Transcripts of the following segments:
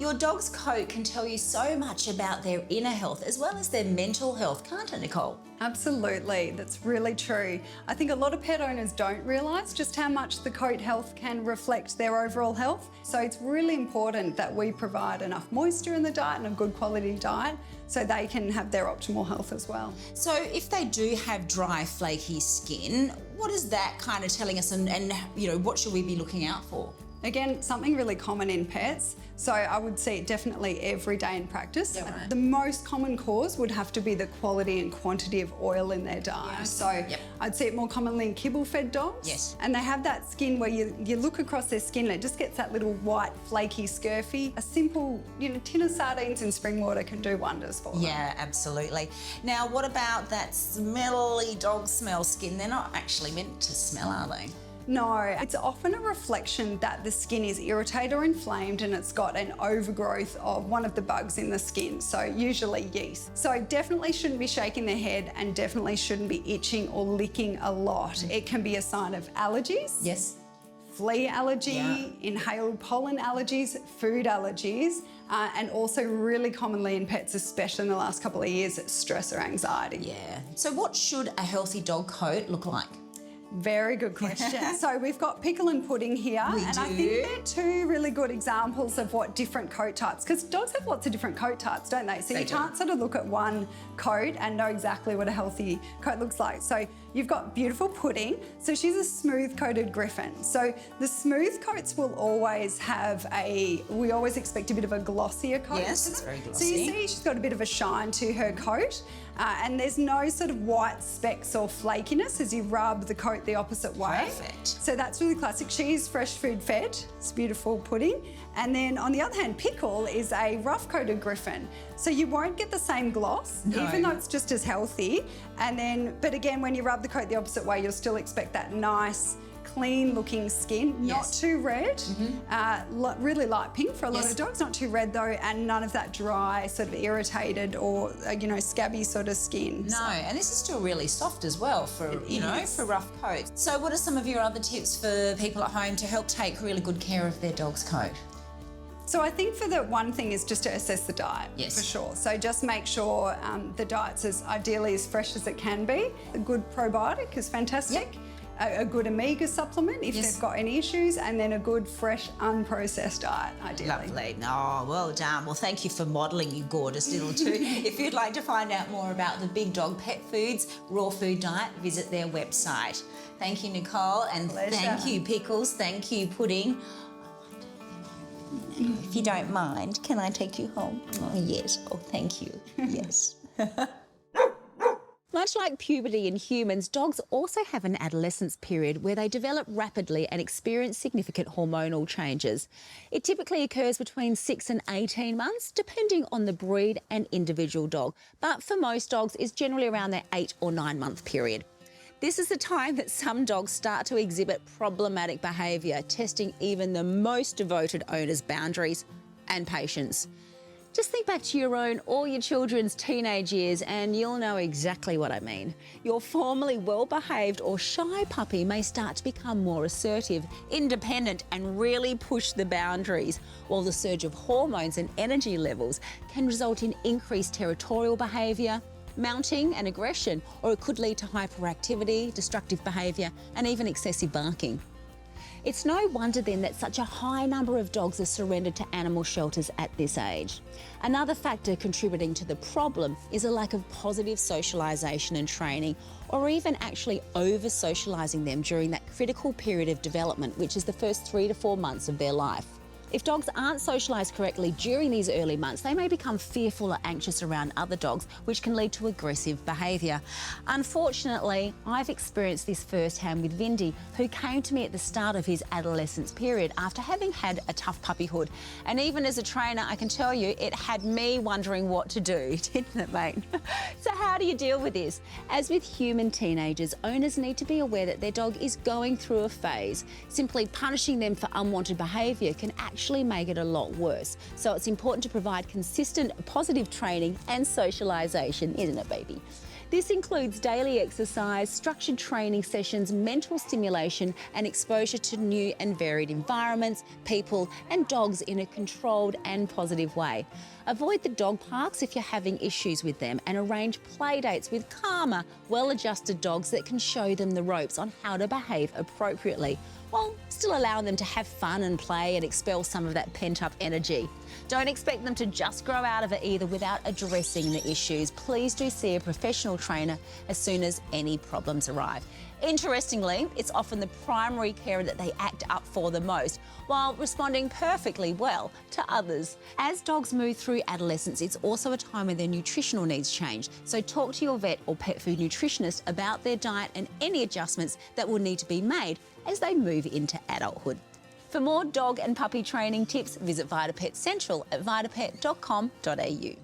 Your dog's coat can tell you so much about their inner health as well as their mental health, can't it, Nicole? Absolutely, that's really true. I think a lot of pet owners don't realise just how much the coat health can reflect their overall health. So it's really important that we provide enough moisture in the diet and a good quality diet so they can have their optimal health as well. So if they do have dry, flaky skin, what is that kind of telling us, and you know, what should we be looking out for? Again, something really common in pets, so I would see it definitely every day in practice. Right. The most common cause would have to be the quality and quantity of oil in their diet. Yes. So I'd see it more commonly in kibble-fed dogs. Yes. And they have that skin where you look across their skin and it just gets that little white, flaky, scurfy. A simple, tin of sardines in spring water can do wonders for them. Yeah, absolutely. Now, what about that smelly dog smell skin? They're not actually meant to smell, are they? No, it's often a reflection that the skin is irritated or inflamed and it's got an overgrowth of one of the bugs in the skin, so usually yeast. So definitely shouldn't be shaking their head and definitely shouldn't be itching or licking a lot. It can be a sign of allergies. Yes. Flea allergy, inhaled pollen allergies, food allergies, and also really commonly in pets, especially in the last couple of years, stress or anxiety. Yeah. So what should a healthy dog coat look like? Very good question. So we've got pickle and pudding here, We and do. I think they're two really good examples of what different coat types, because dogs have lots of different coat types, don't they? So They you do. can't sort of look at one coat and know exactly what a healthy coat looks like. So you've got beautiful pudding. So she's a smooth-coated griffon. So the smooth coats will always have we always expect a bit of a glossier coat. Yes, to it's them. very So glossy. you see she's got a bit of a shine to her coat. And there's no sort of white specks or flakiness as you rub the coat the opposite way. Perfect. So that's really classic. She's fresh food fed. It's beautiful pudding. And then on the other hand, Pickle is a rough coated griffon. So you won't get the same gloss, No. even though it's just as healthy. But again, when you rub the coat the opposite way, you'll still expect that nice, clean looking skin, not Yes. too red, really light pink for a lot Yes. of dogs, not too red though, and none of that dry, sort of irritated or, scabby sort of skin. No, and this is still really soft as well for, is. for rough coats. So what are some of your other tips for people at home to help take really good care of their dog's coat? So I think for the one thing is just to assess the diet, Yes. for sure. So just make sure the diet's ideally as fresh as it can be. A good probiotic is fantastic. A good omega supplement if Yes. they've got any issues, and then a good, fresh, unprocessed diet, ideally. Lovely. Oh, well done. Well, thank you for modelling, you gorgeous little two. If you'd like to find out more about the Big Dog Pet Foods Raw Food Diet, visit their website. Thank you, Nicole, and Pleasure. thank you, Pickles. Thank you, Pudding. If you don't mind, can I take you home? Oh, yes. Oh, thank you. Yes. Much like puberty in humans, dogs also have an adolescence period where they develop rapidly and experience significant hormonal changes. It typically occurs between 6 and 18 months, depending on the breed and individual dog, but for most dogs is generally around their 8 or 9 month period. This is the time that some dogs start to exhibit problematic behaviour, testing even the most devoted owner's boundaries and patience. Just think back to your own or your children's teenage years and you'll know exactly what I mean. Your formerly well-behaved or shy puppy may start to become more assertive, independent and really push the boundaries, while the surge of hormones and energy levels can result in increased territorial behaviour, mounting and aggression, or it could lead to hyperactivity, destructive behaviour and even excessive barking. It's no wonder then that such a high number of dogs are surrendered to animal shelters at this age. Another factor contributing to the problem is a lack of positive socialisation and training, or even actually over-socialising them during that critical period of development, which is the first 3 to 4 months of their life. If dogs aren't socialised correctly during these early months, they may become fearful or anxious around other dogs, which can lead to aggressive behaviour. Unfortunately, I've experienced this firsthand with Vindy, who came to me at the start of his adolescence period after having had a tough puppyhood. And even as a trainer, I can tell you, it had me wondering what to do, didn't it, mate? So how do you deal with this? As with human teenagers, owners need to be aware that their dog is going through a phase. Simply punishing them for unwanted behaviour can actually make it a lot worse. So it's important to provide consistent positive training and socialisation, isn't it, baby? This includes daily exercise, structured training sessions, mental stimulation, and exposure to new and varied environments, people, and dogs in a controlled and positive way. Avoid the dog parks if you're having issues with them, and arrange play dates with calmer, well-adjusted dogs that can show them the ropes on how to behave appropriately, while still allowing them to have fun and play and expel some of that pent-up energy. Don't expect them to just grow out of it either without addressing the issues. Please do see a professional trainer as soon as any problems arrive. Interestingly, it's often the primary carer that they act up for the most, while responding perfectly well to others. As dogs move through adolescence, it's also a time when their nutritional needs change. So talk to your vet or pet food nutritionist about their diet and any adjustments that will need to be made as they move into adulthood. For more dog and puppy training tips, visit VitaPet Central at vitapet.com.au.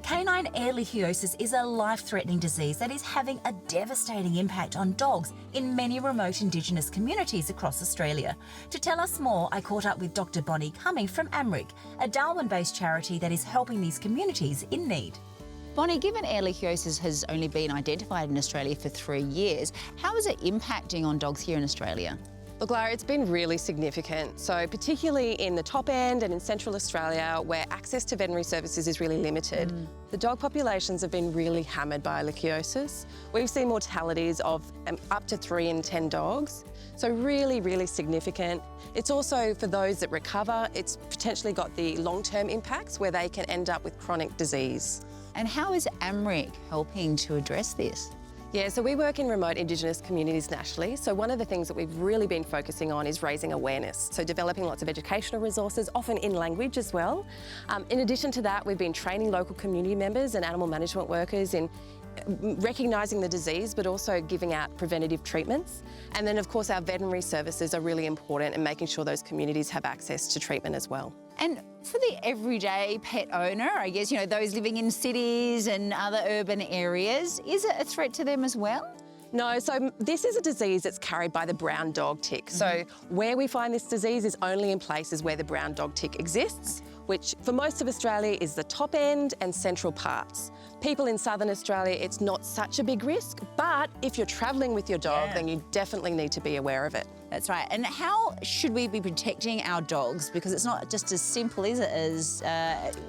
Canine Ehrlichiosis is a life-threatening disease that is having a devastating impact on dogs in many remote Indigenous communities across Australia. To tell us more, I caught up with Dr. Bonnie Cumming from AMRIC, a Darwin-based charity that is helping these communities in need. Bonnie, given Ehrlichiosis has only been identified in Australia for 3 years, how is it impacting on dogs here in Australia? Look, Lara, it's been really significant. So particularly in the top end and in Central Australia, where access to veterinary services is really limited, the dog populations have been really hammered by ehrlichiosis. We've seen mortalities of up to 3 in 10 dogs. So really, really significant. It's also, for those that recover, it's potentially got the long-term impacts where they can end up with chronic disease. And how is AMRIC helping to address this? Yeah, so we work in remote Indigenous communities nationally. So one of the things that we've really been focusing on is raising awareness. So developing lots of educational resources, often in language as well. In addition to that, we've been training local community members and animal management workers in recognising the disease, but also giving out preventative treatments. And then, of course, our veterinary services are really important in making sure those communities have access to treatment as well. And for the everyday pet owner, I guess, those living in cities and other urban areas, is it a threat to them as well? No, so this is a disease that's carried by the brown dog tick. So where we find this disease is only in places where the brown dog tick exists, which for most of Australia is the top end and central parts. People in southern Australia, it's not such a big risk, but if you're travelling with your dog, then you definitely need to be aware of it. That's right. And how should we be protecting our dogs? Because it's not just as simple, is it, as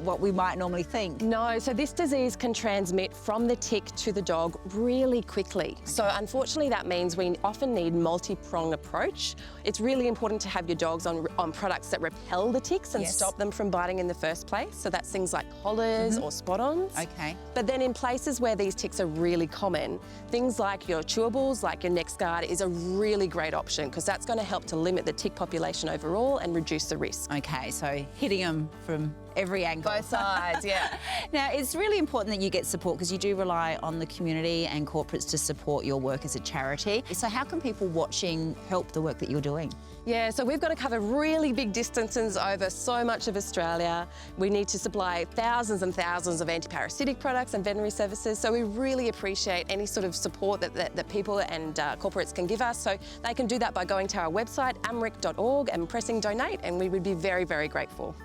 what we might normally think? No, so this disease can transmit from the tick to the dog really quickly. So unfortunately, that means we often need multi-pronged approach. It's really important to have your dogs on products that repel the ticks and stop them from biting in the first place. So that's things like collars or spot-ons. Okay. But then in places where these ticks are really common, things like your chewables, like your NexGard, is a really great option because that's going to help to limit the tick population overall and reduce the risk. Okay, so hitting them from every angle. Both sides, yeah. Now, it's really important that you get support because you do rely on the community and corporates to support your work as a charity. So how can people watching help the work that you're doing? Yeah, so we've got to cover really big distances over so much of Australia. We need to supply thousands and thousands of antiparasitic products and veterinary services. So we really appreciate any sort of support that people and corporates can give us. So they can do that by going to our website, amric.org, and pressing donate, and we would be very, very grateful.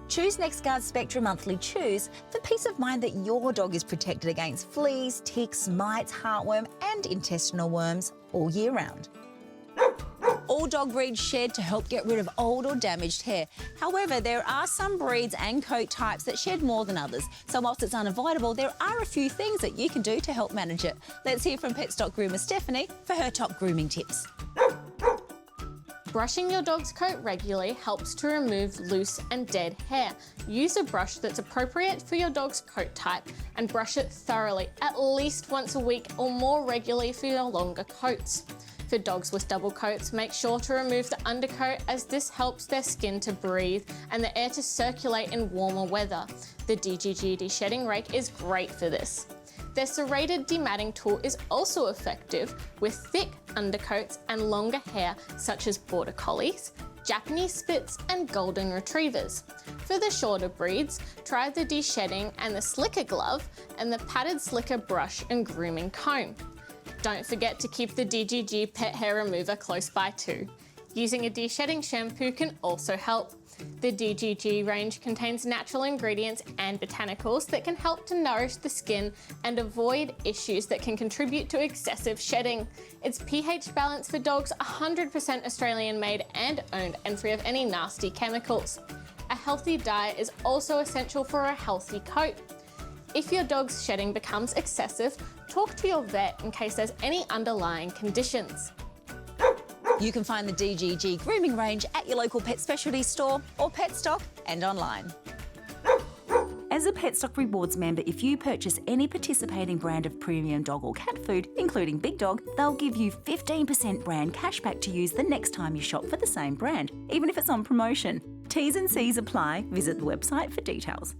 Choose NexGard Spectrum Monthly Chews for peace of mind that your dog is protected against fleas, ticks, mites, heartworm and intestinal worms all year round. All dog breeds shed to help get rid of old or damaged hair. However, there are some breeds and coat types that shed more than others. So whilst it's unavoidable, there are a few things that you can do to help manage it. Let's hear from pet stock groomer Stephanie for her top grooming tips. Brushing your dog's coat regularly helps to remove loose and dead hair. Use a brush that's appropriate for your dog's coat type and brush it thoroughly, at least once a week or more regularly for your longer coats. For dogs with double coats, make sure to remove the undercoat as this helps their skin to breathe and the air to circulate in warmer weather. The DGG de-shedding rake is great for this. Their serrated dematting tool is also effective with thick undercoats and longer hair such as Border Collies, Japanese Spits and Golden Retrievers. For the shorter breeds, try the de-shedding and the slicker glove and the padded slicker brush and grooming comb. Don't forget to keep the DGG pet hair remover close by too. Using a de-shedding shampoo can also help. The DGG range contains natural ingredients and botanicals that can help to nourish the skin and avoid issues that can contribute to excessive shedding. It's pH balanced for dogs, 100% Australian made and owned, and free of any nasty chemicals. A healthy diet is also essential for a healthy coat. If your dog's shedding becomes excessive, talk to your vet in case there's any underlying conditions. You can find the DGG grooming range at your local pet specialty store or Petstock and online. As a Petstock Rewards member, if you purchase any participating brand of premium dog or cat food, including Big Dog, they'll give you 15% brand cashback to use the next time you shop for the same brand, even if it's on promotion. T's and C's apply. Visit the website for details.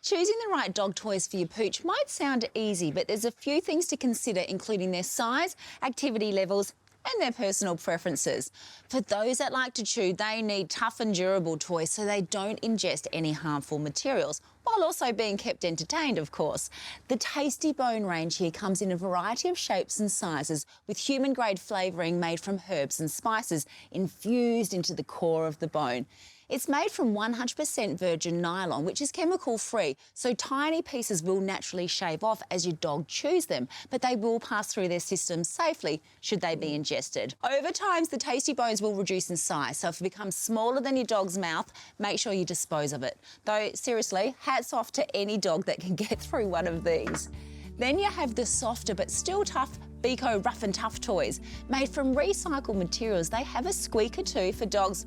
Choosing the right dog toys for your pooch might sound easy, but there's a few things to consider, including their size, activity levels, and their personal preferences. For those that like to chew, they need tough and durable toys so they don't ingest any harmful materials, while also being kept entertained, of course. The Tasty Bone range here comes in a variety of shapes and sizes, with human-grade flavouring made from herbs and spices infused into the core of the bone. It's made from 100% virgin nylon, which is chemical-free, so tiny pieces will naturally shave off as your dog chews them, but they will pass through their system safely should they be ingested. Over time, the Tasty Bones will reduce in size, so if it becomes smaller than your dog's mouth, make sure you dispose of it. Though, seriously, hats off to any dog that can get through one of these. Then you have the softer but still tough Beco Rough and Tough toys. Made from recycled materials, they have a squeaker too for dogs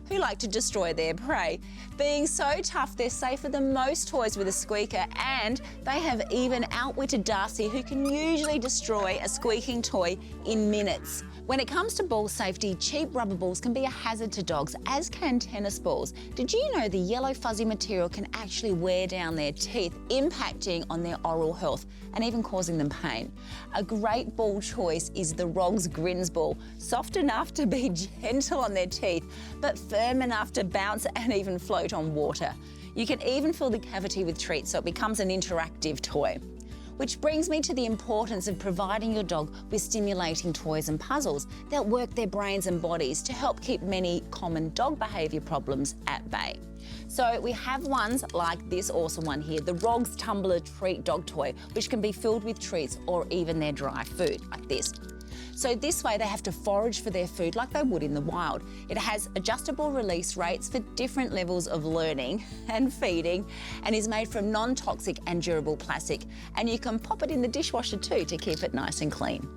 who like to destroy their prey. Being so tough, they're safer than most toys with a squeaker, and they have even outwitted Darcy, who can usually destroy a squeaking toy in minutes. When it comes to ball safety, cheap rubber balls can be a hazard to dogs, as can tennis balls. Did you know the yellow fuzzy material can actually wear down their teeth, impacting on their oral health and even causing them pain? A great ball choice is the Rogs Grins ball, soft enough to be gentle on their teeth, but firm enough to bounce and even float on water. You can even fill the cavity with treats so it becomes an interactive toy. Which brings me to the importance of providing your dog with stimulating toys and puzzles that work their brains and bodies to help keep many common dog behaviour problems at bay. So we have ones like this awesome one here, the Rogs Tumbler Treat Dog Toy, which can be filled with treats or even their dry food, like this. So this way they have to forage for their food like they would in the wild. It has adjustable release rates for different levels of learning and feeding, and is made from non-toxic and durable plastic. And you can pop it in the dishwasher too to keep it nice and clean.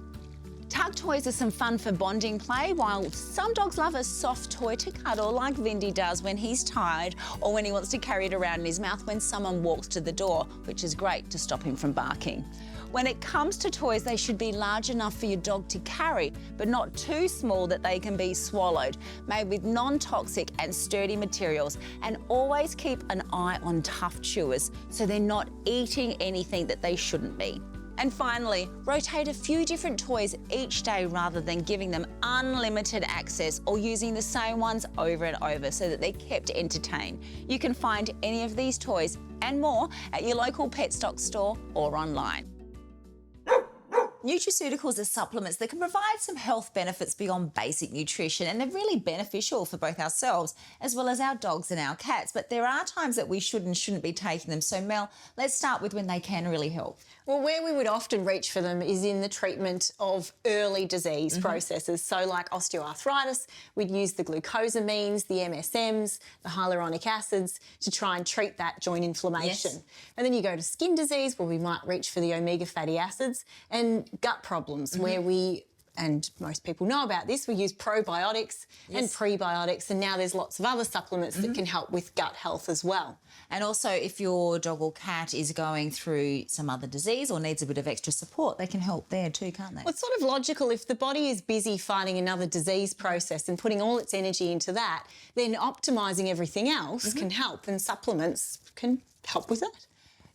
Tug toys are some fun for bonding play, while some dogs love a soft toy to cuddle like Vindy does when he's tired or when he wants to carry it around in his mouth when someone walks to the door, which is great to stop him from barking. When it comes to toys, they should be large enough for your dog to carry, but not too small that they can be swallowed, made with non-toxic and sturdy materials, and always keep an eye on tough chewers so they're not eating anything that they shouldn't be. And finally, rotate a few different toys each day rather than giving them unlimited access or using the same ones over and over so that they're kept entertained. You can find any of these toys and more at your local Petstock store or online. Nutraceuticals are supplements that can provide some health benefits beyond basic nutrition, and they're really beneficial for both ourselves as well as our dogs and our cats. But there are times that we should and shouldn't be taking them. So Mel, let's start with when they can really help. Well, where we would often reach for them is in the treatment of early disease processes. So like osteoarthritis, we'd use the glucosamines, the MSMs, the hyaluronic acids to try and treat that joint inflammation. Yes. And then you go to skin disease, where we might reach for the omega fatty acids, and gut problems, where we, and most people know about this, we use probiotics and prebiotics, and now there's lots of other supplements that can help with gut health as well. And also, if your dog or cat is going through some other disease or needs a bit of extra support, they can help there too, can't they? Well, it's sort of logical. If the body is busy fighting another disease process and putting all its energy into that, then optimising everything else can help, and supplements can help with that.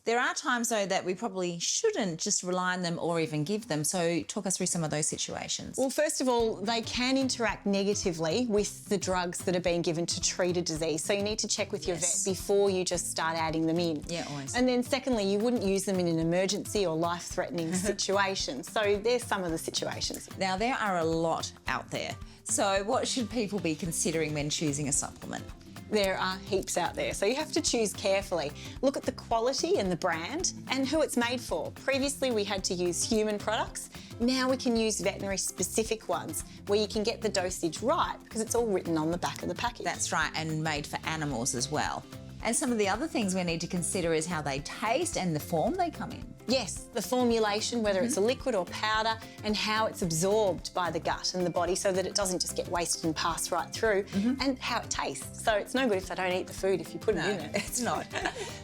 There are times, though, that we probably shouldn't just rely on them or even give them. So talk us through some of those situations. Well, first of all, they can interact negatively with the drugs that are being given to treat a disease. So you need to check with your vet before you just start adding them in. Yeah, always. And then secondly, you wouldn't use them in an emergency or life-threatening situation. So there's some of the situations. Now, there are a lot out there. So what should people be considering when choosing a supplement? There are heaps out there, so you have to choose carefully. Look at the quality and the brand and who it's made for. Previously, we had to use human products. Now we can use veterinary specific ones where you can get the dosage right because it's all written on the back of the package. That's right, and made for animals as well. And some of the other things we need to consider is how they taste and the form they come in. Yes, the formulation, whether it's a liquid or powder, and how it's absorbed by the gut and the body so that it doesn't just get wasted and pass right through, and how it tastes. So it's no good if they don't eat the food if you put it in it. It's not.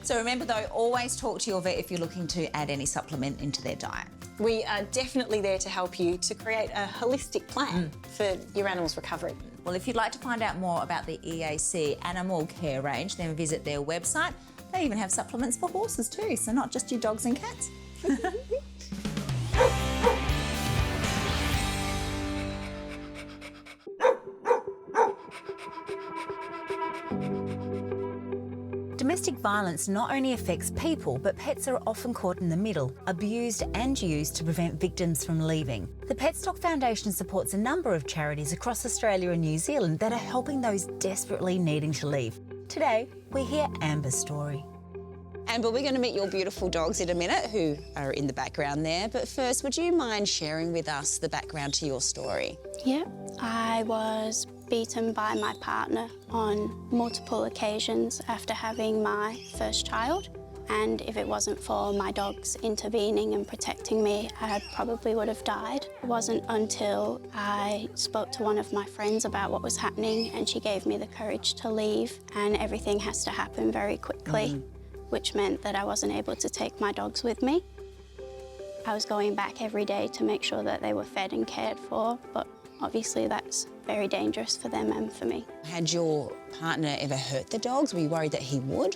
So remember, though, always talk to your vet if you're looking to add any supplement into their diet. We are definitely there to help you to create a holistic plan for your animal's recovery. Well, if you'd like to find out more about the EAC Animal Care range, then visit their website. They even have supplements for horses too, so not just your dogs and cats. Domestic violence not only affects people, but pets are often caught in the middle, abused and used to prevent victims from leaving. The Petstock Foundation supports a number of charities across Australia and New Zealand that are helping those desperately needing to leave. Today, we hear Amber's story. Amber, we're going to meet your beautiful dogs in a minute who are in the background there. But first, would you mind sharing with us the background to your story? Yeah, I was beaten by my partner on multiple occasions after having my first child. And if it wasn't for my dogs intervening and protecting me, I probably would have died. It wasn't until I spoke to one of my friends about what was happening and she gave me the courage to leave, and everything has to happen very quickly, which meant that I wasn't able to take my dogs with me. I was going back every day to make sure that they were fed and cared for, but obviously that's very dangerous for them and for me. Had your partner ever hurt the dogs? Were you worried that he would?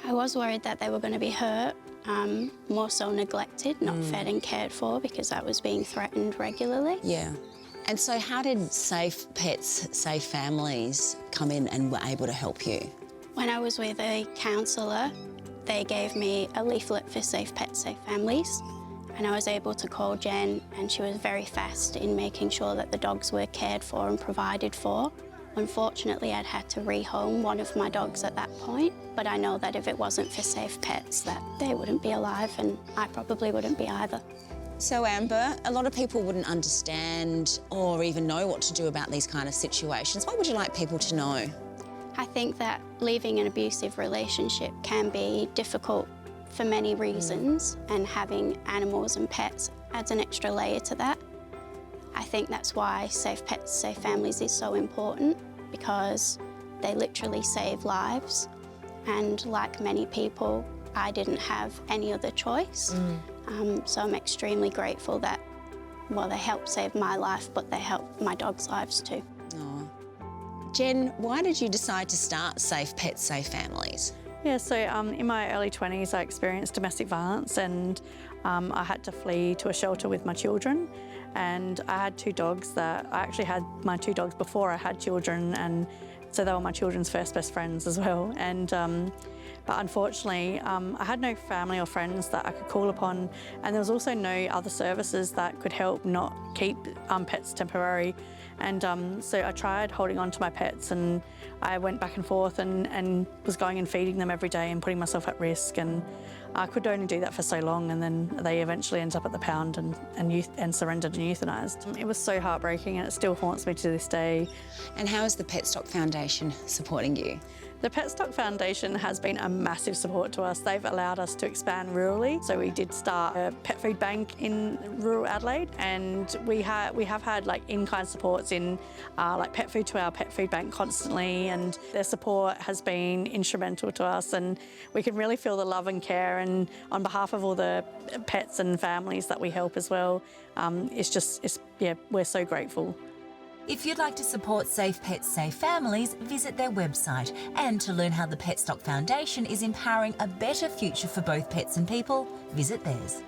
I was worried that they were going to be hurt, more so neglected, not fed and cared for, because I was being threatened regularly. Yeah. And so how did Safe Pets, Safe Families come in and were able to help you? When I was with a counsellor, they gave me a leaflet for Safe Pets, Safe Families, and I was able to call Jen, and she was very fast in making sure that the dogs were cared for and provided for. Unfortunately, I'd had to rehome one of my dogs at that point, but I know that if it wasn't for Safe Pets, that they wouldn't be alive, and I probably wouldn't be either. So Amber, a lot of people wouldn't understand or even know what to do about these kind of situations. What would you like people to know? I think that leaving an abusive relationship can be difficult for many reasons, and having animals and pets adds an extra layer to that. I think that's why Safe Pets, Safe Families is so important, because they literally save lives. And like many people, I didn't have any other choice. So I'm extremely grateful that, well, they helped save my life, but they helped my dogs' lives too. Oh. Jen, why did you decide to start Safe Pets, Safe Families? Yeah, so in my early 20s, I experienced domestic violence, and I had to flee to a shelter with my children. And I had two dogs that I actually had my two dogs before I had children, and so they were my children's first best friends as well. And but unfortunately, I had no family or friends that I could call upon, and there was also no other services that could help not keep pets temporary. And so I tried holding on to my pets, and I went back and forth and was going and feeding them every day and putting myself at risk. And I could only do that for so long, and then they eventually ended up at the pound and surrendered and euthanised. It was so heartbreaking, and it still haunts me to this day. And how is the Petstock Foundation supporting you? The Petstock Foundation has been a massive support to us. They've allowed us to expand rurally. So we did start a pet food bank in rural Adelaide, and we have had like in-kind supports in like pet food to our pet food bank constantly, and their support has been instrumental to us, and we can really feel the love and care, and on behalf of all the pets and families that we help as well, we're so grateful. If you'd like to support Safe Pets, Safe Families, visit their website. And to learn how the Petstock Foundation is empowering a better future for both pets and people, visit theirs.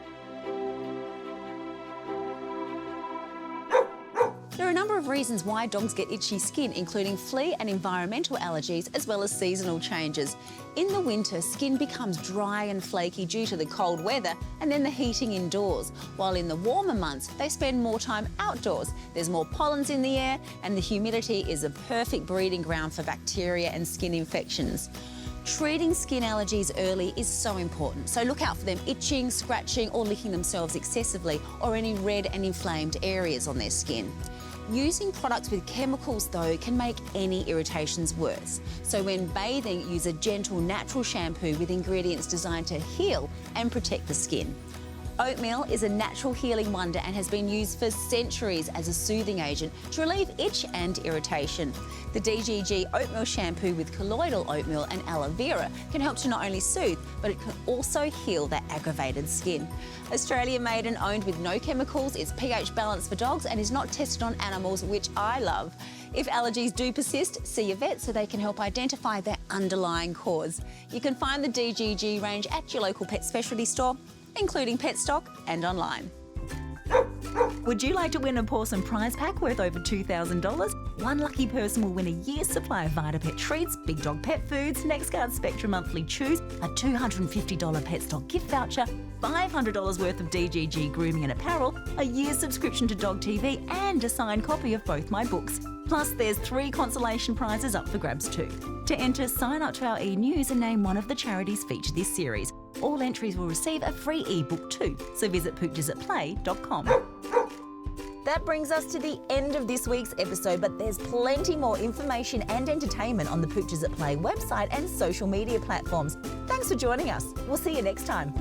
There are a number of reasons why dogs get itchy skin, including flea and environmental allergies, as well as seasonal changes. In the winter, skin becomes dry and flaky due to the cold weather and then the heating indoors, while in the warmer months, they spend more time outdoors. There's more pollens in the air, and the humidity is a perfect breeding ground for bacteria and skin infections. Treating skin allergies early is so important, so look out for them itching, scratching or licking themselves excessively, or any red and inflamed areas on their skin. Using products with chemicals, though, can make any irritations worse. So when bathing, use a gentle, natural shampoo with ingredients designed to heal and protect the skin. Oatmeal is a natural healing wonder and has been used for centuries as a soothing agent to relieve itch and irritation. The DGG oatmeal shampoo with colloidal oatmeal and aloe vera can help to not only soothe, but it can also heal that aggravated skin. Australian made and owned with no chemicals, it's pH balanced for dogs and is not tested on animals, which I love. If allergies do persist, see your vet so they can help identify their underlying cause. You can find the DGG range at your local pet specialty store, including Petstock and online. Would you like to win a Pawsome prize pack worth over $2,000? One lucky person will win a year's supply of VitaPet treats, Big Dog pet foods, NextGuard Spectrum monthly chews, a $250 Petstock gift voucher, $500 worth of DGG grooming and apparel, a year's subscription to Dog TV and a signed copy of both my books. Plus, there's 3 consolation prizes up for grabs too. To enter, sign up to our e-news and name one of the charities featured this series. All entries will receive a free ebook too, so visit poochesatplay.com. That brings us to the end of this week's episode, but there's plenty more information and entertainment on the Pooches at Play website and social media platforms. Thanks for joining us. We'll see you next time.